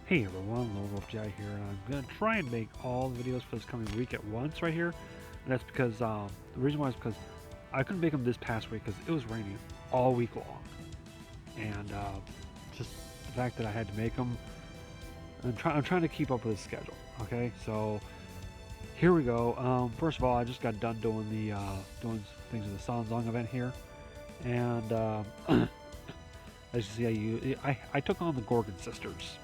Hey everyone, LoveFGI here, and I'm going to try and make all the videos for this coming week at once right here. And that's because, the reason why is because I couldn't make them this past week because it was raining all week long. And just the fact that I had to make them, I'm trying to keep up with the schedule, okay? So here we go. First of all, I just got done doing the, doing things with the Sanzong event here. And as you see, I took on the Gorgon sisters.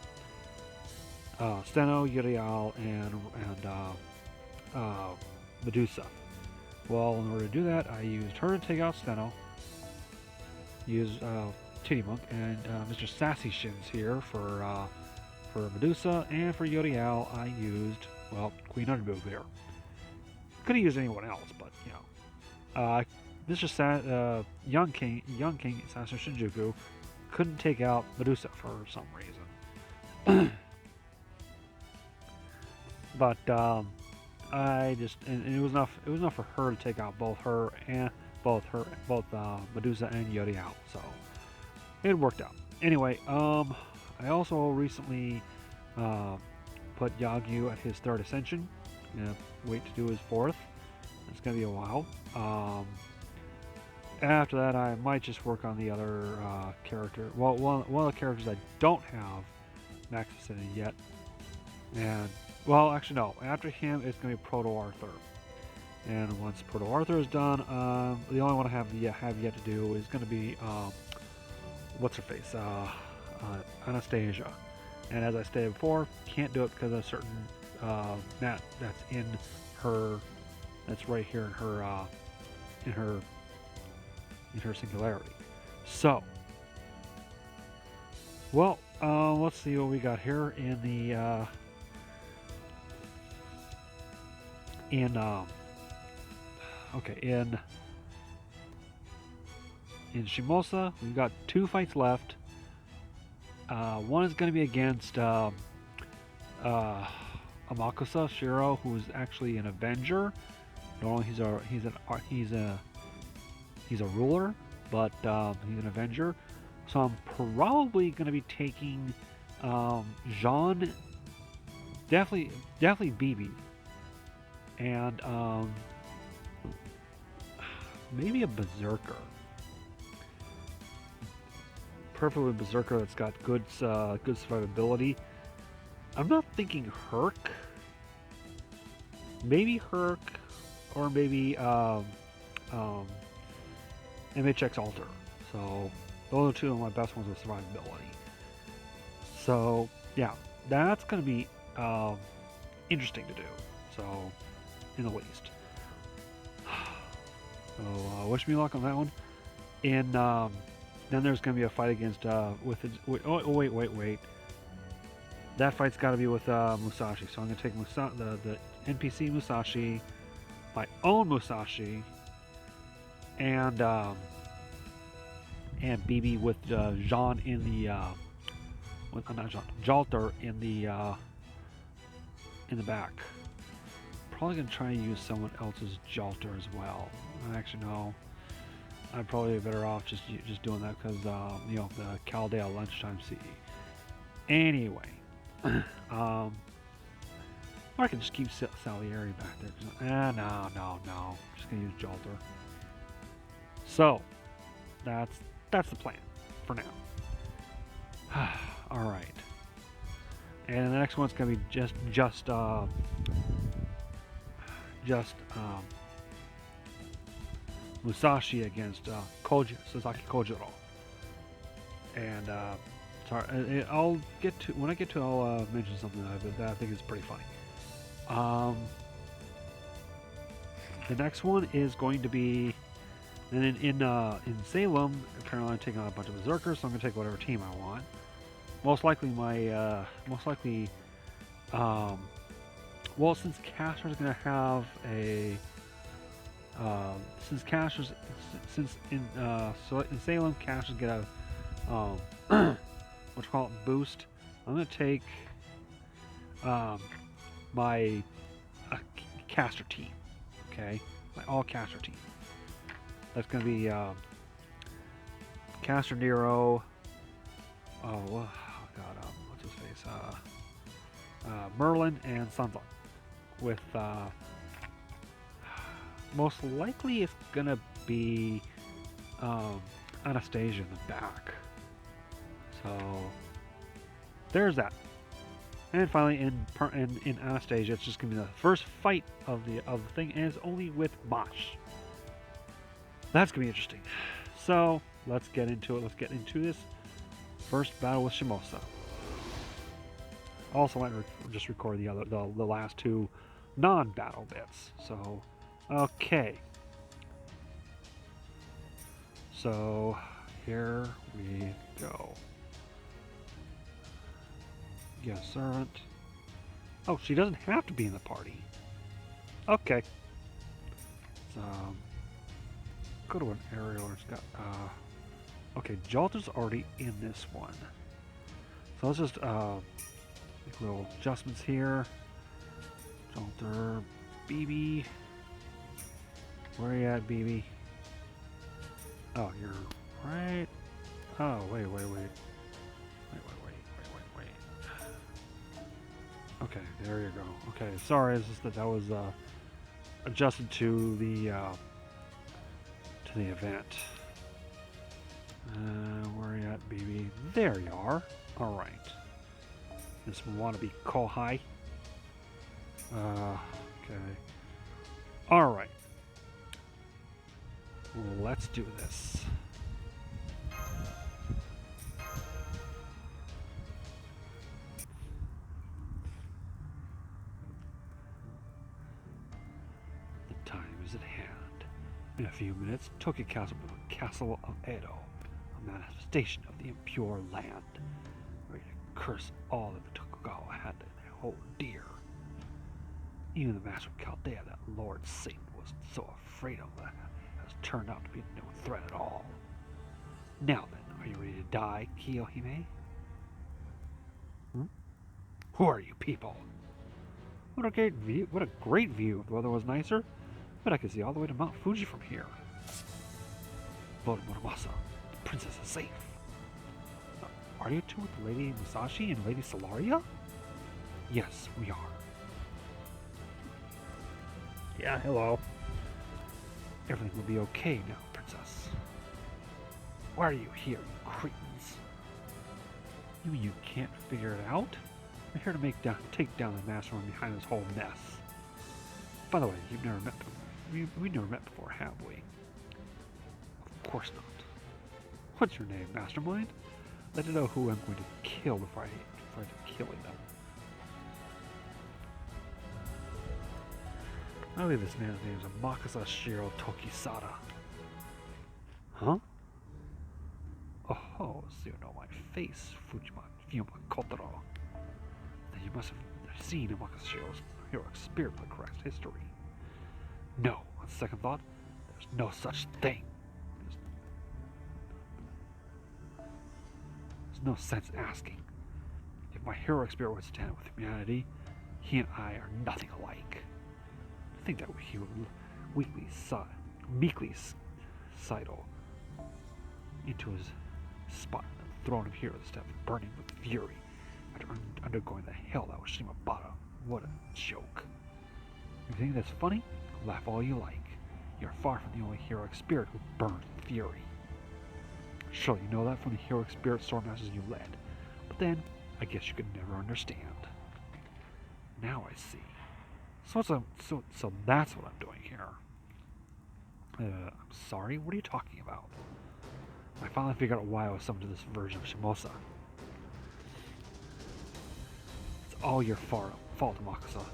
Steno, Uriel, and Medusa. Well, in order to do that, I used her to take out Steno, used Titty Monk, and Mr. Sassy Shins here for Medusa, and for Uriel, I used, well, Queen Underboob here. Could have used anyone else, but, you know. Young King Sasha Shinjuku couldn't take out Medusa for some reason. But I just and it was enough. It was enough for her to take out both Medusa and Uriel. So it worked out. Anyway, I also recently put Yagyu at his third ascension. Gonna wait to do his fourth. It's gonna be a while. After that, I might just work on the other character. Well, one of the characters I don't have max ascended yet, and well, actually no. After him, it's going to be Proto Arthur. And once Proto Arthur is done, the only one I have yet to do is going to be what's her face, Anastasia. And as I stated before, can't do it because of a certain mat that's in her, that's right here in her singularity. So, well, let's see what we got here in the. In Shimousa, we've got 2 fights left. One is going to be against Amakusa Shirou, who is actually an Avenger. Normally he's a ruler, but he's an Avenger. So I'm probably going to be taking Jean, definitely BB. And maybe a Berserker. Preferably a Berserker that's got good survivability. I'm not thinking Herc. Maybe Herc, or maybe MHX Alter. So those are 2 of my best ones with survivability. So yeah, that's going to be interesting to do. So, in the least. So, wish me luck on that one. And then there's going to be a fight against wait. That fight's got to be with Musashi. So I'm going to take the NPC Musashi, my own Musashi, and BB with Jean in the not Jean, Jalter in the back. Probably gonna try and use someone else's Jalter as well. Actually, no. I'm probably better off just doing that because you know, the Chaldea lunchtime CE. Anyway, or I can just keep Salieri back there. No. Just gonna use Jalter. So that's the plan for now. All right. And the next one's gonna be just Musashi against Sasaki Kojiro. And sorry, I'll get to when I get to it. I'll mention something that I think is pretty funny. The next one is going to be, and in Salem. Apparently, I'm taking on a bunch of berserkers, so I'm gonna take whatever team I want. Most likely, well, since Castor's gonna have a, in Salem, Castor's get a, what you call it, boost. I'm gonna take, my Castor team, okay, my all Castor team. That's gonna be Castor Nero. Oh God, what's his face? Merlin and Sunlight. With most likely it's gonna be Anastasia in the back. So there's that. And finally, in Anastasia, it's just gonna be the first fight of the thing, and it's only with Mosh. That's gonna be interesting. So let's get into it. Let's get into this first battle with Shimousa. Also, I might just record the last two non-battle bits. So, okay. So here we go. Get a servant. Oh, she doesn't have to be in the party. Okay. So, go to an area where it's got. Okay, Jalter's already in this one. So let's just make little adjustments here. Jalter, BB. Where are you at, BB? Oh, you're right. Oh, wait. Okay, there you go. Okay, sorry, it's just that was adjusted to the event. Where are you at, BB? There you are. All right. This wannabe Kohai. Okay. All right. Let's do this. The time is at hand. In a few minutes, Tokyo Castle will be the castle of Edo, a manifestation of the impure land, ready to curse all that the Tokugawa had to hold dear. Even the master of Chaldea, that Lord Satan was so afraid of, that has turned out to be no threat at all. Now then, are you ready to die, Kiyohime? Who are you people? What a great view! What a great view! If the weather was nicer, but I could see all the way to Mount Fuji from here. Lord Muramasa, the princess is safe. Are you two with Lady Musashi and Lady Solaria? Yes, we are. Yeah, hello. Everything will be okay now, princess. Why are you here, you cretins? You mean you can't figure it out? I'm here to take down the mastermind behind this whole mess. By the way, we've never met before, have we? Of course not. What's your name, mastermind? Let me know who I'm going to kill before I end up killing them. I believe this man's name is Amakusa Shirou Tokisada. Huh? Oh, so you know my face, Fuma Kotaro. Then you must have seen Amakusa Shirou's heroic spirit with the correct history. No, on second thought, there's no such thing. There's no sense asking. If my heroic spirit would stand with humanity, he and I are nothing alike. I think that he would meekly sidle into his spot on the throne of heroes instead of burning with fury after undergoing the hell that was Shimabara. What a joke. If you think that's funny, laugh all you like. You're far from the only heroic spirit who burned with fury. Surely you know that from the heroic spirit swordmasters you led, but then I guess you could never understand. Now I see. So that's what I'm doing here. I'm sorry, what are you talking about? I finally figured out why I was summoned to this version of Shimousa. It's all your fault, Amakusa.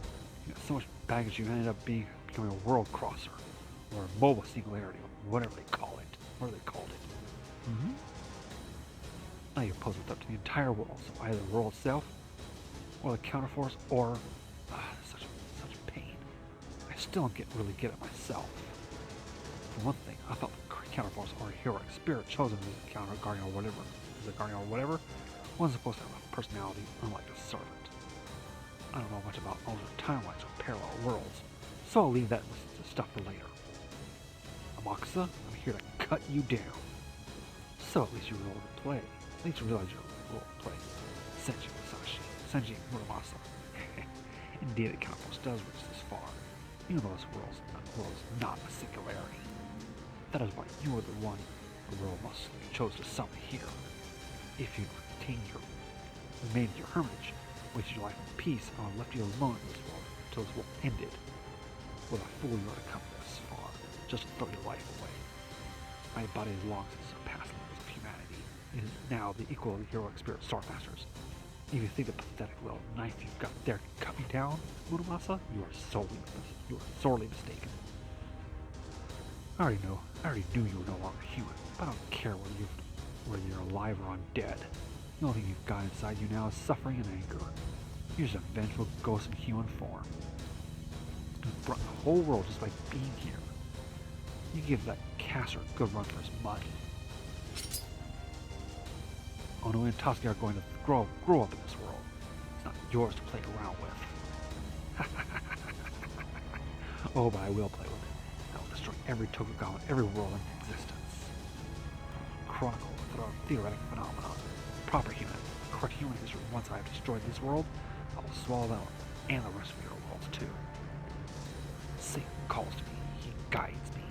You got so much baggage you ended up becoming a world crosser, or a mobile singularity, or whatever they call it. What are they called it? Now you pose a threat to the entire world, so either the world itself, or the counterforce, or such pain. I still don't really get it myself. For one thing, I thought the counterforce or heroic spirit chosen as a counter guardian or whatever, wasn't supposed to have a personality unlike a servant. I don't know much about alternate timelines or parallel worlds, so I'll leave that stuff for later. Amakusa, I'm here to cut you down. So at least you rolled the play. At least you realize your role play. Senju Musashi, Senji Muramasa. Indeed, it cannot does reach this far, even though this world is not a singularity. That is why you are the one the world must chose to summon here. If you remain in your hermitage, wasted your life in peace, and left you alone in this world until this world ended, what a fool you are to come this far, just to throw your life away. My body has long since surpassed the limits of humanity. It is now the equal of the heroic spirit swordmasters. If you think the pathetic little knife you've got there can cut me down, Muramasa, you are sorely mistaken. I already knew you were no longer human, but I don't care whether you're alive or undead. The only thing you've got inside you now is suffering and anger. You're just a vengeful ghost in human form. You've brought the whole world just by being here. You give that caster a good run for his money. Ono and Tosuke are going to grow up in this world. It's not yours to play around with. Oh, but I will play with it. I will destroy every Tokugawa, every world in existence. Chronicle with our theoretic phenomena. Proper human, correct human history. Once I have destroyed this world, I will swallow that one and the rest of your worlds too. Satan calls to me. He guides me.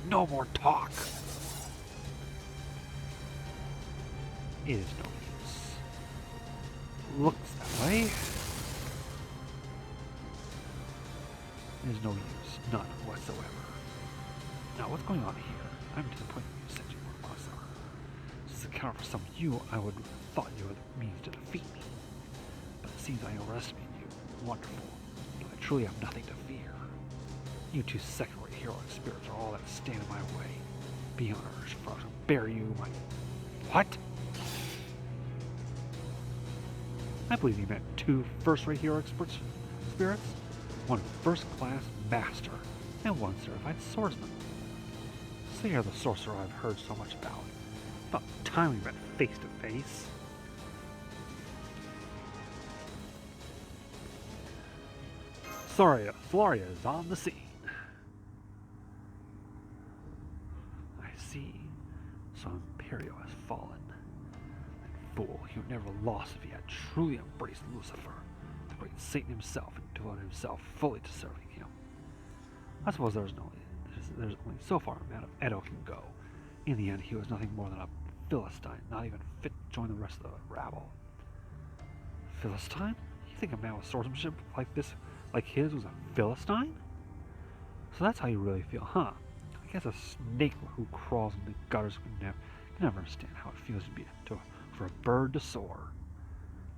No more talk! It is no use. Looks that way. It is no use. None whatsoever. Now, what's going on here? I'm disappointed in you, Senji Muramasa. Since account for some of you, I would have thought you were the means to defeat me. But it seems I overestimated you. Wonderful. But I truly have nothing to fear. You two second-rate heroic spirits are all that stand in my way. Be on urge for I to bear you my... What? I believe you meant two first-rate heroic spirits. One first-class master, and one certified swordsman. So you're the sorcerer I've heard so much about. About time we met face to face. Floria is on the scene. I see. So Imperio has fallen. That fool, he would never lost if he had truly embraced Lucifer, the great Satan himself, and devoted himself fully to serving him. I suppose there's only so far a man of Edo can go. In the end, he was nothing more than a Philistine, not even fit to join the rest of the rabble. Philistine? You think a man with swordsmanship like his was a Philistine? So that's how you really feel, huh? I guess a snake who crawls in the gutters can never understand how it feels for a bird to soar.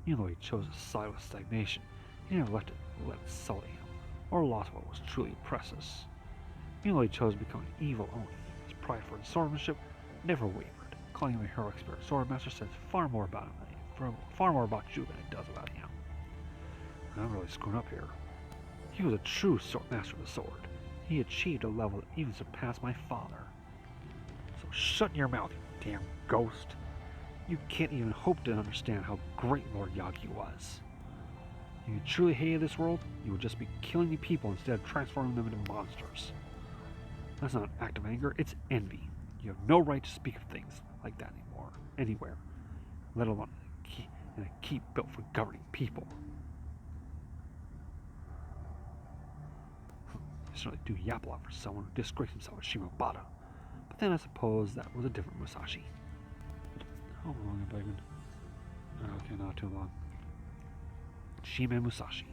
Even though he chose to side with stagnation, he never let it sully him, or lost what was truly precious. Even though he chose to become an evil Oni, his pride for his swordsmanship never wavered. Calling him a heroic spirit swordmaster says far more about you than it does about him. I'm really screwing up here. He was a true master of the sword. He achieved a level that even surpassed my father. So shut your mouth, you damn ghost. You can't even hope to understand how great Lord Yagi was. If you truly hated this world, you would just be killing the people instead of transforming them into monsters. That's not an act of anger, it's envy. You have no right to speak of things like that anywhere, let alone in a keep built for governing people. You certainly do yap a lot for someone who disgraced himself at Shimobata. But then I suppose that was a different Musashi. How long have I been? Okay, not too long. Shime Musashi.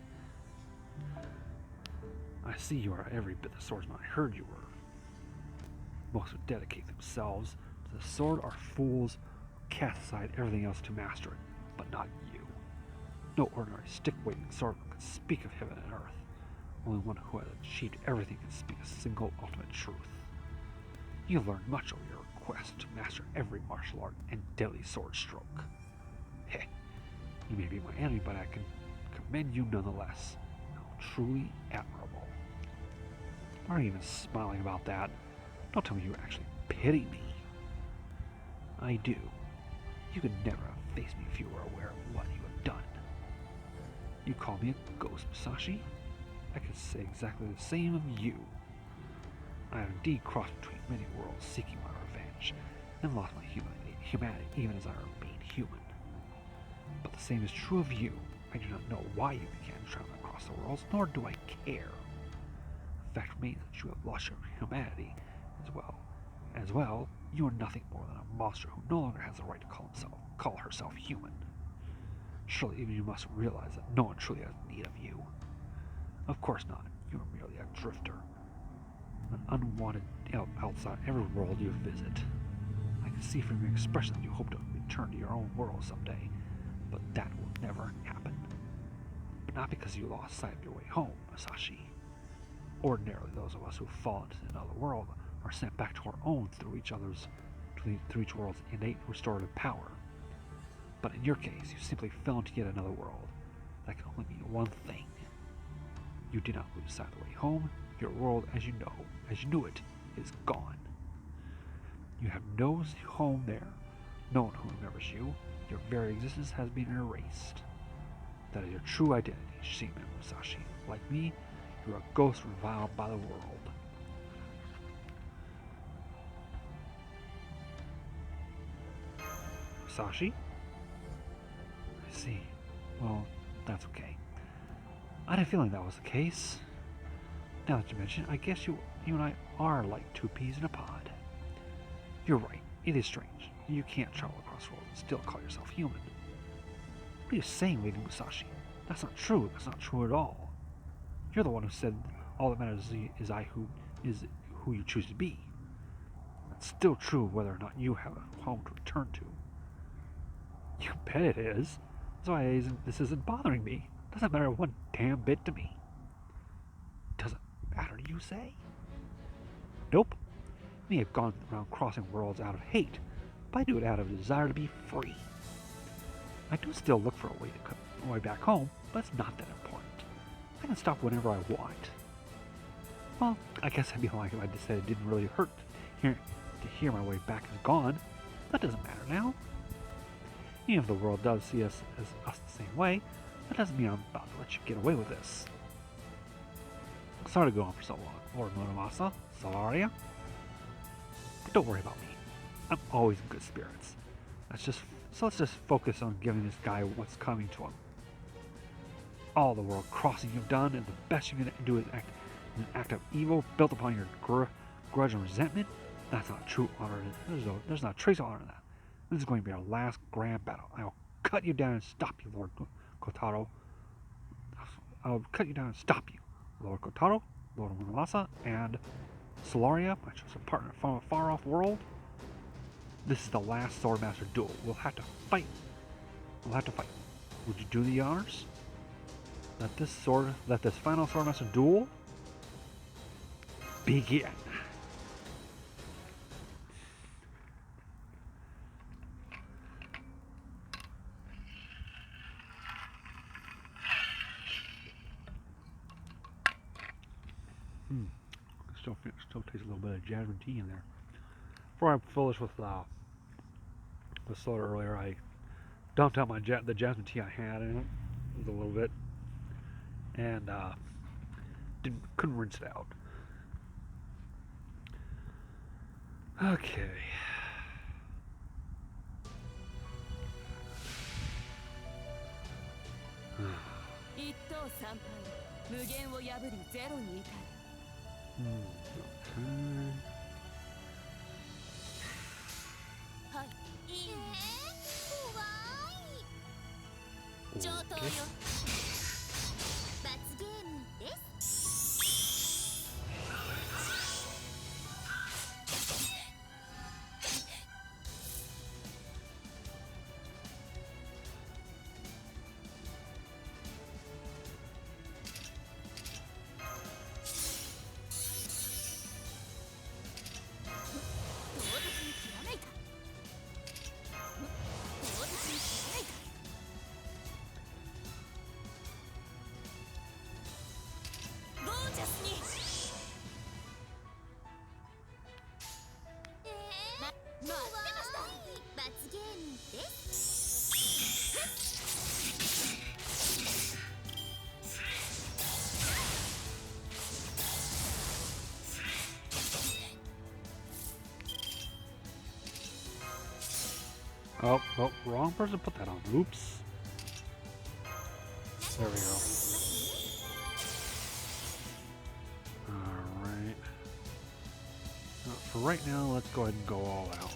I see you are every bit the swordsman I heard you were. Most who dedicate themselves to the sword are fools who cast aside everything else to master it, but not you. No ordinary stick-wielding swordman can speak of heaven and earth. Only one who has achieved everything can speak a single ultimate truth. You have learned much over your quest to master every martial art and deadly sword stroke. Heh, you may be my enemy, but I can commend you nonetheless. How truly admirable. Aren't you even smiling about that? Don't tell me you actually pity me. I do. You could never have faced me if you were aware of what you have done. You call me a ghost, Musashi? I could say exactly the same of you. I have indeed crossed between many worlds seeking my revenge, and lost my humanity even as I remain human. But the same is true of you. I do not know why you began traveling across the worlds, nor do I care. The fact remains that you have lost your humanity as well. As well, you are nothing more than a monster who no longer has the right to call herself human. Surely even you must realize that no one truly has need of you. Of course not. You are merely a drifter, an unwanted outside every world you visit. I can see from your expression that you hope to return to your own world someday, but that will never happen. But not because you lost sight of your way home, Masashi. Ordinarily, those of us who fall into another world are sent back to our own through each world's innate restorative power. But in your case, you simply fell into yet another world. That can only mean one thing. You did not lose sight of the way home. Your world, as you knew it, is gone. You have no home there, no one who remembers you. Your very existence has been erased. That is your true identity, Shimousa Musashi. Like me, you are a ghost reviled by the world. Musashi? I see. Well, that's okay. I had a feeling that was the case. Now that you mention it, I guess you and I are like two peas in a pod. You're right. It is strange. You can't travel across worlds and still call yourself human. What are you saying, Lady Musashi? That's not true. That's not true at all. You're the one who said all that matters is who you choose to be. That's still true whether or not you have a home to return to. You bet it is. That's why this isn't bothering me. It doesn't matter one damn bit to me. Doesn't matter, you say? Nope. I may have gone around crossing worlds out of hate, but I do it out of a desire to be free. I do still look for a way back home, but it's not that important. I can stop whenever I want. Well, I guess I'd be lying if I said it didn't really hurt to hear my way back is gone. That doesn't matter now. Even if the world does see us as us the same way, that doesn't mean I'm about to let you get away with this. Sorry to go on for so long, Lord Monomasa, Solaria. But don't worry about me. I'm always in good spirits. Let's just focus on giving this guy what's coming to him. All the world crossing you've done, and the best you can do is an act of evil built upon your grudge and resentment. That's not true honor. There's not a trace of honor in that. This is going to be our last grand battle. I will cut you down and stop you, Lord Kotaro. I'll cut you down and stop you, Lord Kotaro, Lord Monomasa, and Solaria, my chosen partner from a far-off world. This is the last Swordmaster duel. We'll have to fight. Would you do the honors? Let this final Swordmaster duel begin. Still tastes a little bit of jasmine tea in there. Before I finished with the soda earlier, I dumped out the jasmine tea I had in it a little bit, and couldn't rinse it out. Okay. Oh, wrong person put that on. Oops. There we go. Alright. For right now, let's go ahead and go all out.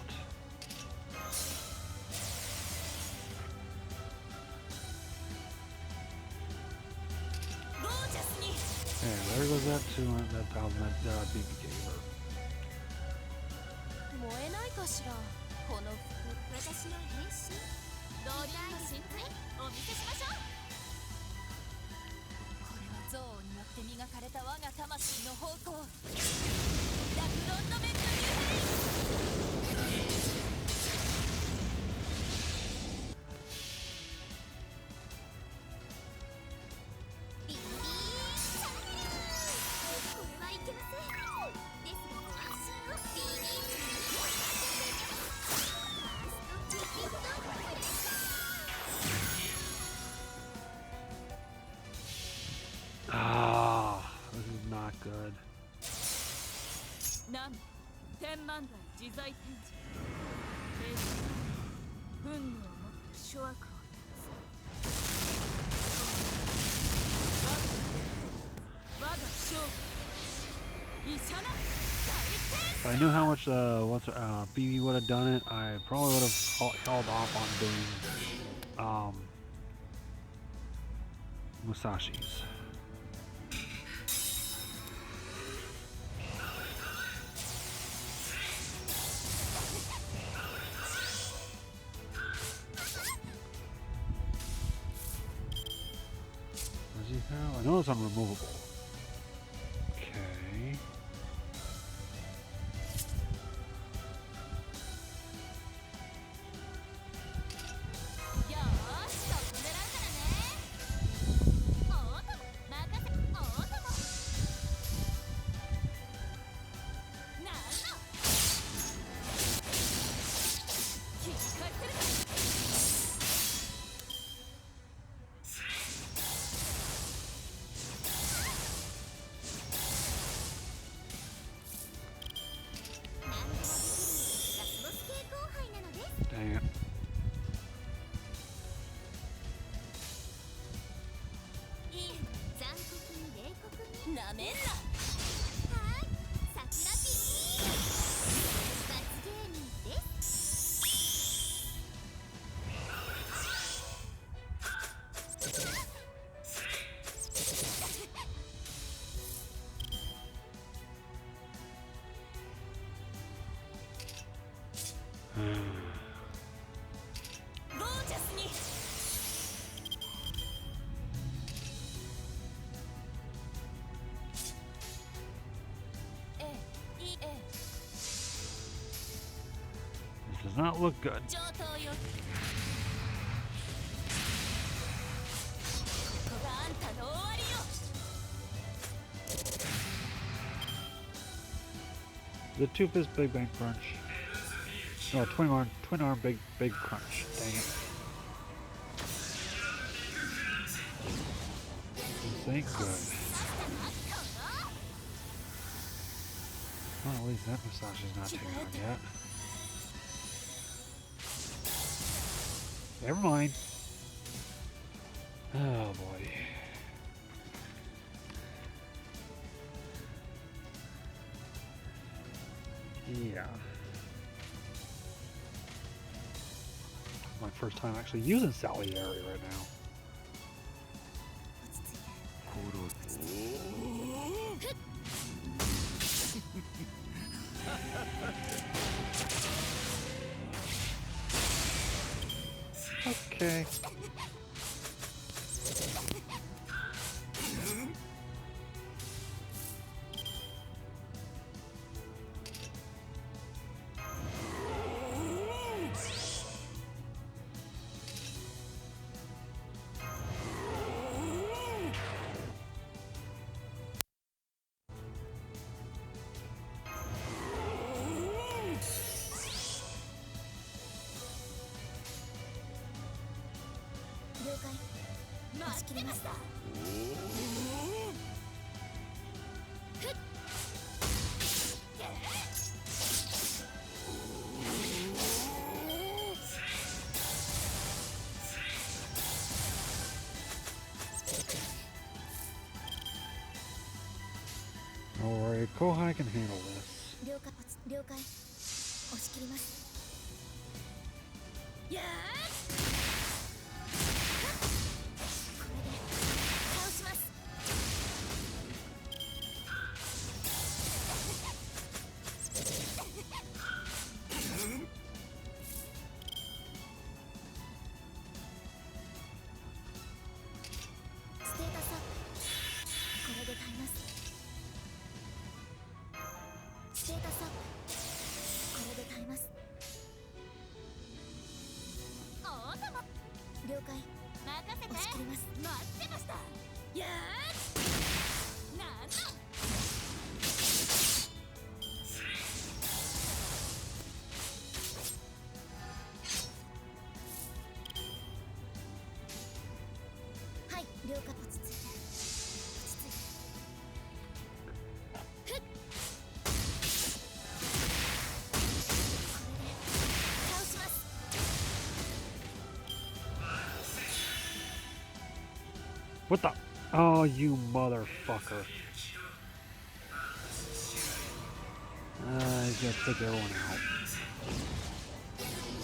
Yeah, there goes that 200,000 that BB gave her. This is not good. If I knew how much BB would have done it, I probably would have held off on doing Musashi's. Does he have? I know it's unremovable. Okay. Dang it. This does not look good. The two-fist big bang crunch. No, twin arm big crunch. Dang it. This ain't good. Well, at least that massage is not taken on yet. Never mind. Oh boy. Yeah. My first time actually using Salieri right now. Okay. Alright, Kohai can handle this. 了解。押し切ります。やーこれで倒します。ステータスアップ。これで耐えます。ステータスアップ。これで耐えます。了解。任せて。押し切ります。待ってました。やーなんだ。はい、了解。落ち着いて。ふっ。これで倒します。What the? Oh, you motherfucker. He's gonna take everyone out.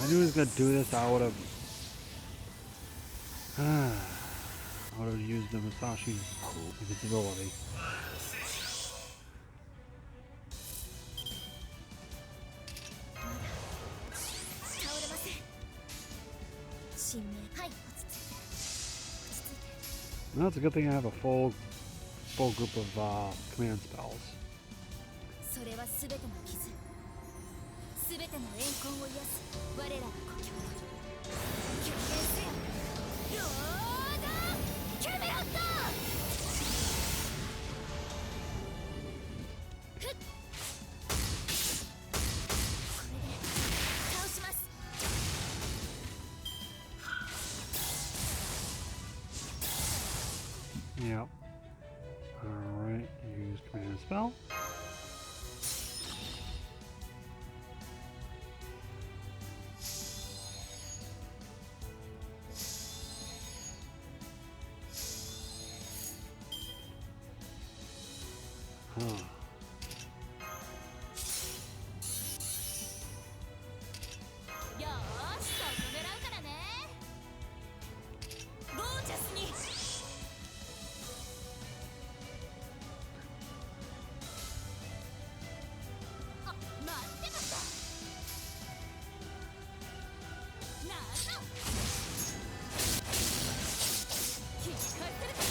I knew he was gonna do this. I would have used the Musashi's invisibility. 倒れません。新名。はい、落ち着いて。Well, it's a good thing I have a full group of command spells. それはすべての傷、すべての怨恨を癒す我らの故郷。決定せよ、ローダーキャメロット。ふっ。これで倒します。Yep. Alright, use command spell. Huh. よーし、そこ狙うからね。ゴージャスに。あ、待ってました。なんだ。引き返せるか。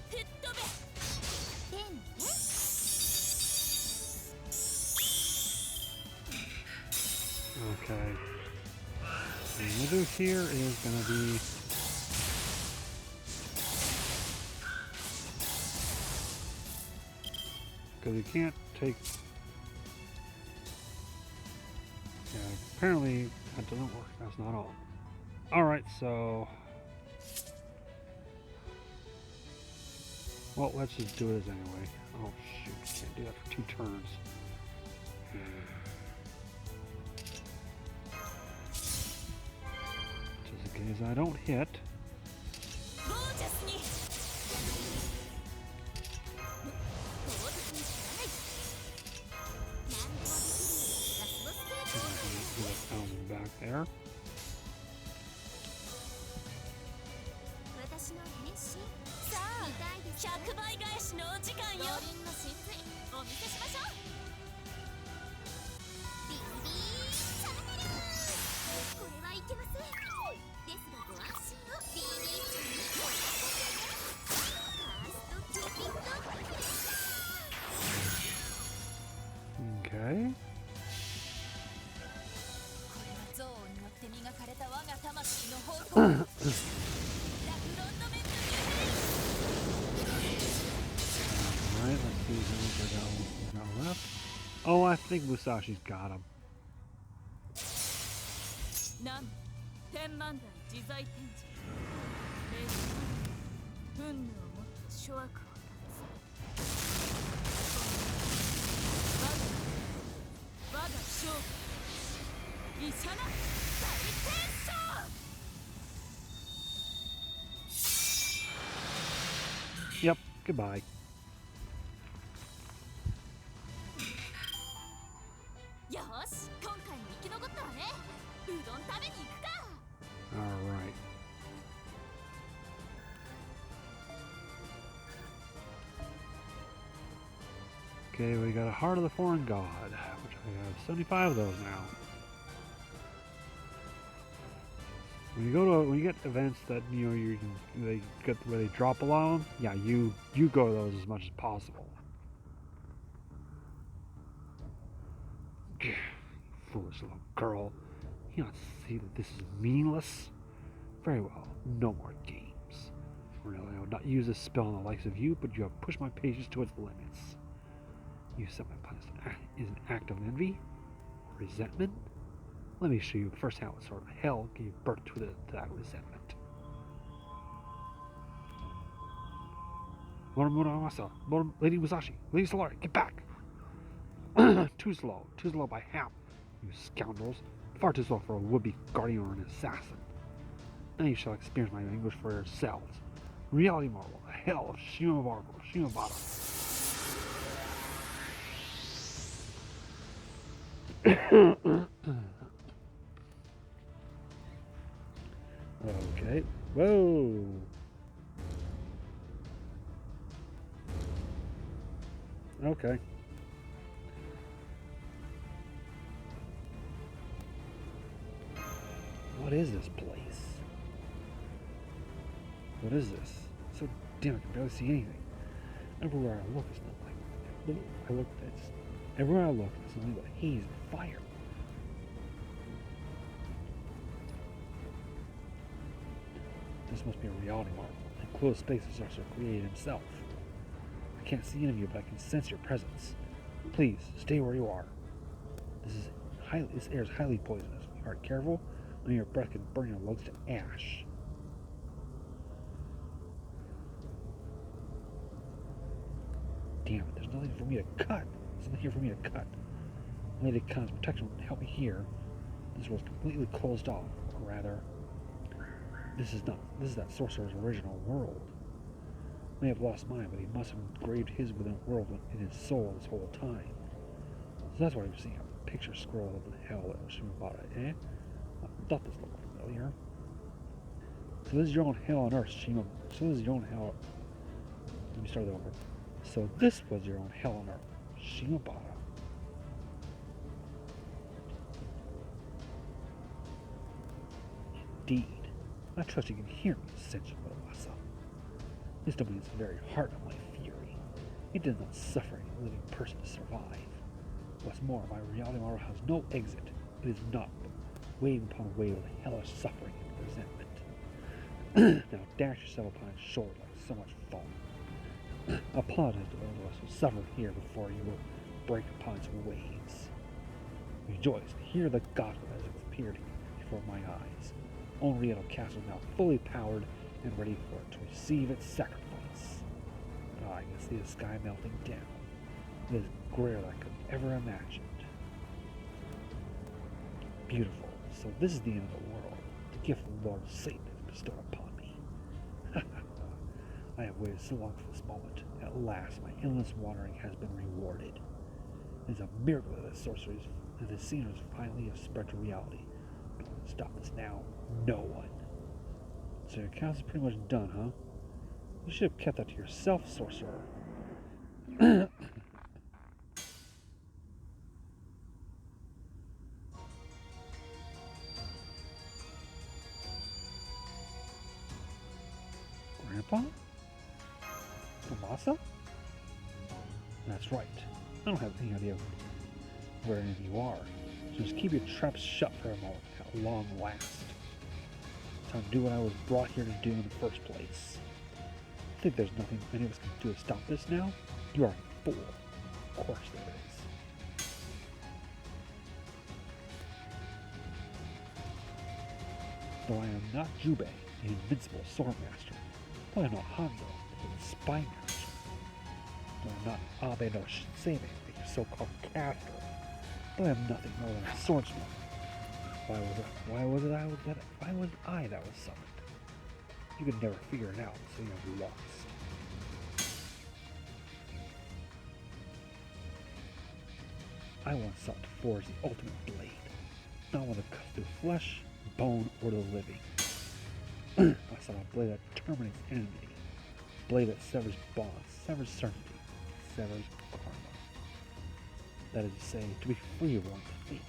吹っ飛べ。でんね。Okay. What we'll do here is gonna be because you can't take. Yeah, apparently that doesn't work. That's not all. All right, so. Well, let's just do it as anyway. Oh shoot, can't do that for 2 turns. Just in case I don't hit. Back there. 私の変身。さあ、100倍返しのお時間よ。五輪の神髄、お見せしましょう。ビビーチャンネル。これはいけません。ですがご安心を。ビビーチャンネル。ファーストキューピッド。Okay. これは憎悪によって磨かれた我が魂の方向。ラフロンドメントに。Alright, let's see who we got left. Oh, I think Musashi's got him. なん天満台自在天神。運命をもって諸悪を断つ。医者の大転生 Yep, goodbye. よし今回も生き残ったわねうどん食べに行くか Alright. Okay, we got a Heart of the Foreign God, which I have 75 of those now. When you get events that they get where they drop a lot of them, yeah, you go to those as much as possible. Foolish little girl, you don't see that this is meaningless. Very well, no more games. Really, I will not use this spell on the likes of you, but you have pushed my patience to its limits. You said my plan is an act of envy or resentment. Let me show you firsthand what sort of hell gave birth to that resentment. Muramasa, Lady Musashi, Lady Solari, get back! Too slow by half, you scoundrels. Far too slow for a would-be guardian or an assassin. Now you shall experience my anguish for yourselves. Reality marvel, the hell of Shimabara. Okay. Whoa. Okay. What is this place? What is this? So dim I can barely see anything. Everywhere I look, it's not like everywhere I look, it's nothing but haze and fire. This must be a reality marvel. Enclosed space the sorcerer created himself. I can't see any of you, but I can sense your presence. Please, stay where you are. This air is highly poisonous. If you aren't careful, then your breath can burn your lungs to ash. Damn it, there's nothing for me to cut. There's nothing here for me to cut. Lady Khan's protection won't help me here. This was completely closed off, or rather, this is that sorcerer's original world. May have lost mine, but he must have engraved his world in his soul this whole time. So that's why you're seeing a picture scroll of the hell that Shimabara, eh? I thought this looked familiar. So this is your own hell on earth, Shima. So this is your own hell. Let me start that over. So this was your own hell on earth, Shimabara. Indeed. I trust you can hear me, Senshi Muramasa. This domains the very heart of my fury. It does not suffer any living person to survive. What's more, my reality model has no exit. It is not waiting upon a wave of hellish suffering and resentment. Now dash yourself upon its shore like so much foam. Apologize to those of us who suffered here before you will break upon its waves. Rejoice, hear the gospel as it appeared before my eyes. Onrieto Castle is now fully powered and ready for it to receive its sacrifice. I can see the sky melting down. It is grayer than I could ever imagined. Beautiful. So this is the end of the world. The gift the Lord Satan has bestowed upon me. I have waited so long for this moment. At last, my endless wandering has been rewarded. It is a miracle that the sorceries and the sceneries finally have spread to reality. No one can stop this now. No one. So your account is pretty much done, huh? You should have kept that to yourself, sorcerer. Grandpa? Muramasa? That's right. I don't have any idea where any of you are. So just keep your traps shut for a moment at long last. Time to do what I was brought here to do in the first place. Think there's nothing any of us can do to stop this now? You are a fool. Of course there is. Though I am not Jubei, the invincible swordmaster, though I am not Hanzo, the spy master, though I am not Abe no Shinsei, the so-called caster, though I am nothing more than a swordsman, Why was I that was summoned? You could never figure it out, so you have lost. I once sought to forge the ultimate blade, not one that cuts through flesh, bone, or the living. I sought a blade that terminates enmity, a blade that severs bonds, severs certainty, severs karma. That is to say, to be free of one's fate.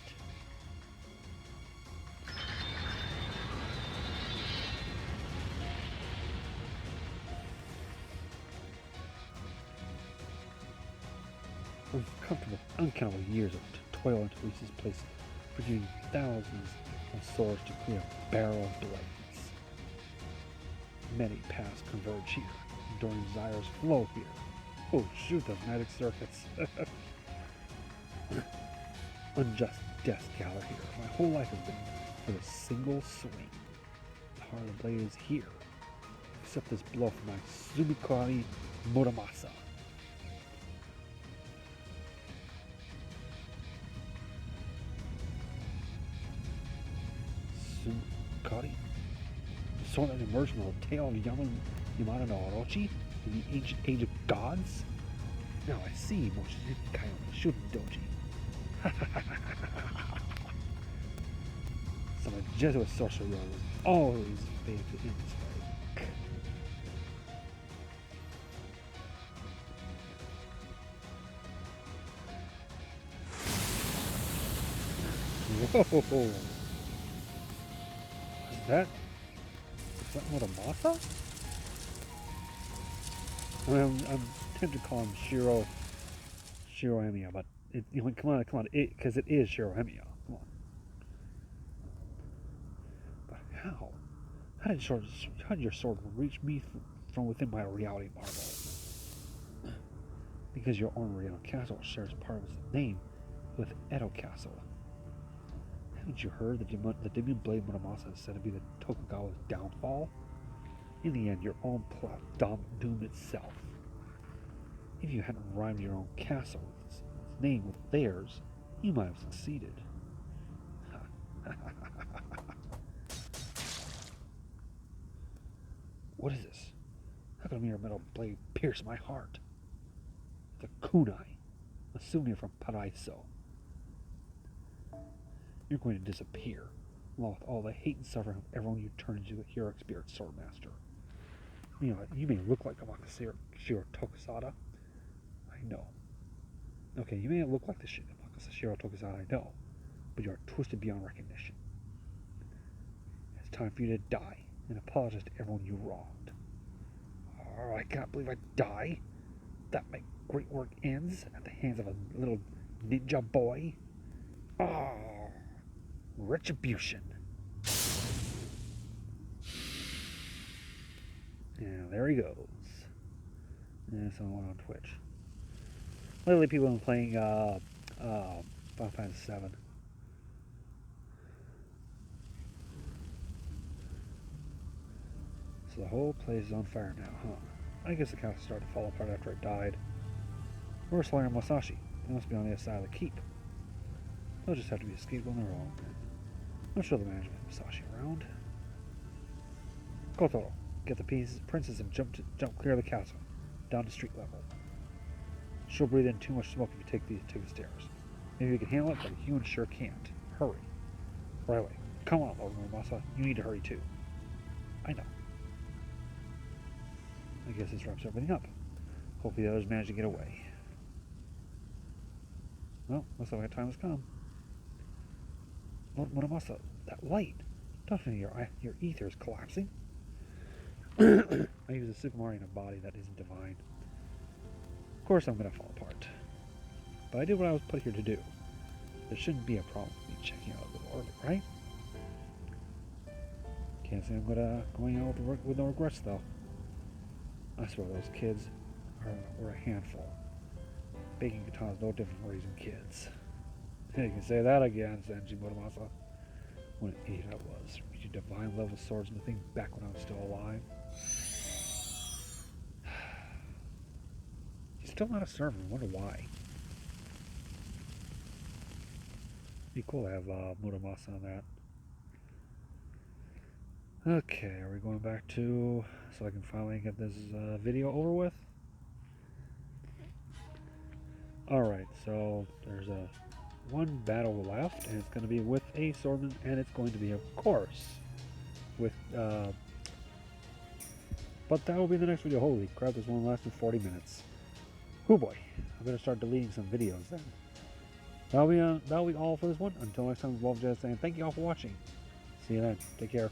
We've come to the uncountable years of toil into Reese's place, producing thousands of swords to create a barrel of blades. Many paths converge here, enduring desires flow here. Oh, shoot those magic circuits. Unjust deaths gather here. My whole life has been for a single swing. The heart of the blade is here. Accept this blow from my Sumikari Muramasa. Sumikari? The sword that emerged from the tail of Yamada no Orochi in the ancient age of gods? Now I see Mochizuki Kaiyo's shooting doji. Some Jesuit sorcerer was always faith in his fake. Whoa! Is that Muramasa? I'm tempted to call him Shiro Hemiya, but come on, because it is Shiro Hemiya. Come on. But how? How did your sword reach me from within my reality marble? Because your Oriental Castle shares part of its name with Edo Castle. Haven't you heard that the Demon Blade Muramasa is said to be the Tokugawa's downfall? In the end, your own plot doomed itself. If you hadn't rhymed your own castle with its name with theirs, you might have succeeded. What is this? How come your metal blade pierced my heart? The kunai, a souvenir from Paraiso. You're going to disappear, along with all the hate and suffering of everyone you turn into a heroic spirit swordmaster. You know, you may look like Amakusa Shirou Tokusada. I know. Okay, you may not look like the Amakusa Shirou Tokusada, I know, but you are twisted beyond recognition. It's time for you to die and apologize to everyone you wronged. Oh, I can't believe I die. That my great work ends at the hands of a little ninja boy. Oh, retribution. And there he goes. And someone on Twitch. Lately, people have been playing Final Fantasy VII. So the whole place is on fire now, huh? I guess the castle started to fall apart after it died. Where's Slayer and Musashi? They must be on the other side of the keep. They'll just have to be escaped on their own. I'm sure the manager with Musashi around. Kotaro, get the princess and jump clear of the castle, down to street level. She'll breathe in too much smoke if you take the stairs. Maybe you can handle it, but a human sure can't. Hurry. Right away. Come on, Lord Muramasa. You need to hurry too. I know. I guess this wraps everything up. Hopefully the others manage to get away. Well, looks like my time has come. Lord Muramasa, that light. Don't you know your ether is collapsing? I use a Sukumari in a body that isn't divine. Of course I'm going to fall apart. But I did what I was put here to do. There shouldn't be a problem with me checking out a little early, right? Can't say I'm going out with no regrets, though. I swear those kids were a handful. Baking katana's no different from raising kids. You can say that again, Senji Muramasa. What an idiot I was. Reaching divine level swords and the thing back when I was still alive. He's still not a server. I wonder why. It'd be cool to have Muramasa on that. Okay, are we going back to so I can finally get this video over with? Alright, so there's one battle left, and it's going to be with a swordman, and it's going to be, of course, with but that will be the next video. Holy crap, this one lasted 40 minutes. Oh boy, I'm going to start deleting some videos then. That'll be all for this one. Until next time, Wolf Jazz saying thank you all for watching. See you then. Take care.